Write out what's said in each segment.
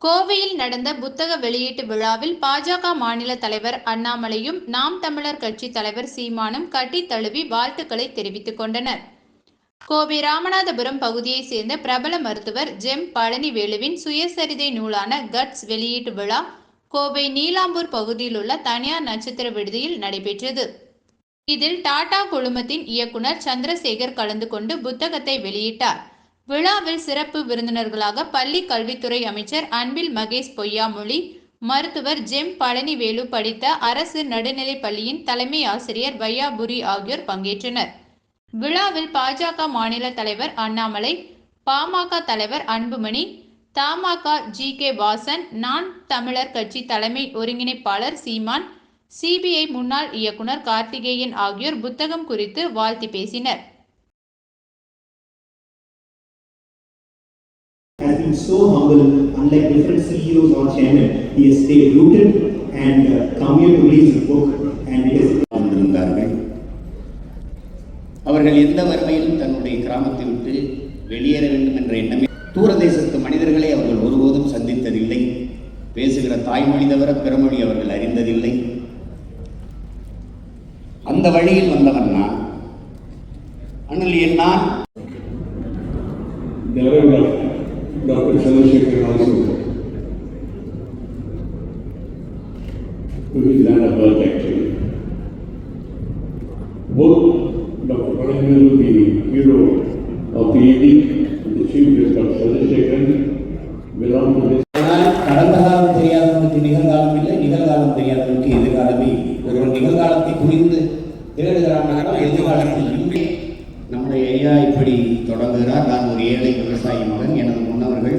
கோவையில் நடந்த புத்தக வெளியீட்டு விழாவில் பாஜக மாநில தலைவர் அண்ணாமலையும் நாம் தமிழர் கட்சி தலைவர் சீமானும் கட்டி தழுவி வாழ்த்துக்களை தெரிவித்துக் கொண்டனர். கோவை ராமநாதபுரம் பகுதியைச் சேர்ந்த பிரபல மருத்துவர் ஜெம் பழனிவேலுவின் சுயசரிதை நூலான கட்ஸ் வெளியீட்டு விழா கோவை நீலாம்பூர் பகுதியில் உள்ள தனியார் நட்சத்திர விடுதியில் நடைபெற்றது. இதில் டாடா குழுமத்தின் இயக்குனர் சந்திரசேகர் கலந்து கொண்டு புத்தகத்தை வெளியிட்டார். விழாவில் சிறப்பு விருந்தினர்களாக பள்ளி கல்வித்துறை அமைச்சர் அன்பில் மகேஷ் பொய்யாமொழி, மருத்துவர் ஜெம் பழனிவேலு படித்த அரசு நடுநிலைப் பள்ளியின் தலைமை ஆசிரியர் வையாபுரி ஆகியோர் பங்கேற்றனர். விழாவில் பாஜக மாநில தலைவர் அண்ணாமலை, பாமக தலைவர் அன்புமணி, தமாக ஜி.கே. வாசன், நான் தமிழர் கட்சி தலைமை ஒருங்கிணைப்பாளர் சீமான், சிபிஐ முன்னாள் இயக்குனர் கார்த்திகேயன் ஆகியோர் புத்தகம் குறித்து வாழ்த்தி பேசினர். Has been so humble, unlike different CEOs or chairmen. He has stayed rooted and come here to read his book and it is வந்திருந்தார்கள். அவர்கள் எந்த வறுமையிலும் தன்னுடைய கிராமத்தை விட்டு வெளியேற வேண்டும் என்ற எண்ணமே. தூரதேசத்து மனிதர்களை அவர்கள் ஒருபோதும் சந்தித்ததில்லை. பேசுகிற தாய்மொழி தவிர பிறமொழி அவர்கள் அறிந்ததில்லை. அந்த வழியில் வந்தவன் நான். ஆனால் என்னால் Dr. Chandrasekhar also to his land of birth actually. Both Dr. Pranavelu, the hero of the evening, and the chief guest of Chandrasekhar belong to this. கடந்த காலம் தெரியாதவனுக்கு நிகழ்காலம் இல்லை, நிகழ்காலம் தெரியாதவனுக்கு எதிர்காலமே. ஒருவன் நிகழ்காலத்தை புரிந்து தேடுகிறான், எதிர்காலத்தில் இன்றி நம்முடைய ஐயா இப்படி தொடங்குகிறார். நான் ஒரு ஏழை விவசாயி மகன். எனது முன்னவர்கள்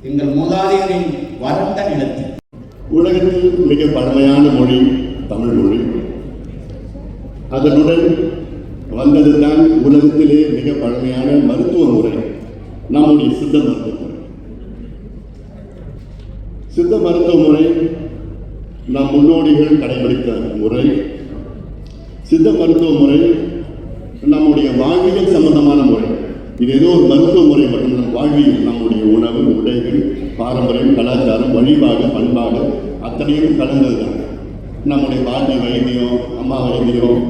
எங்கள் மூதாதையரின் வறண்ட நிலத்தில். உலகத்தில் மிக பழமையான மொழி தமிழ் மொழி. அதனுடன் வந்ததுதான் உலகத்திலே மிக பழமையான மருத்துவ முறை, நம்முடைய சித்த மருத்துவ முறை. சித்த மருத்துவ முறை நம் முன்னோடிகள் கடைபிடித்த முறை. சித்த மருத்துவ முறை நம்முடைய வாழ்வியல் சம்பந்தமான முறை. இது ஏதோ ஒரு மருத்துவ முறை மட்டும், வாழ்வியல் நம்முடைய உணவு, உடைகள், பாரம்பரியம், கலாச்சாரம், வழிபாடு, பண்பாடு அத்தனையும் கலந்தது தான். நம்முடைய பாட்டி வைத்தியம், அம்மா வைத்தியம்,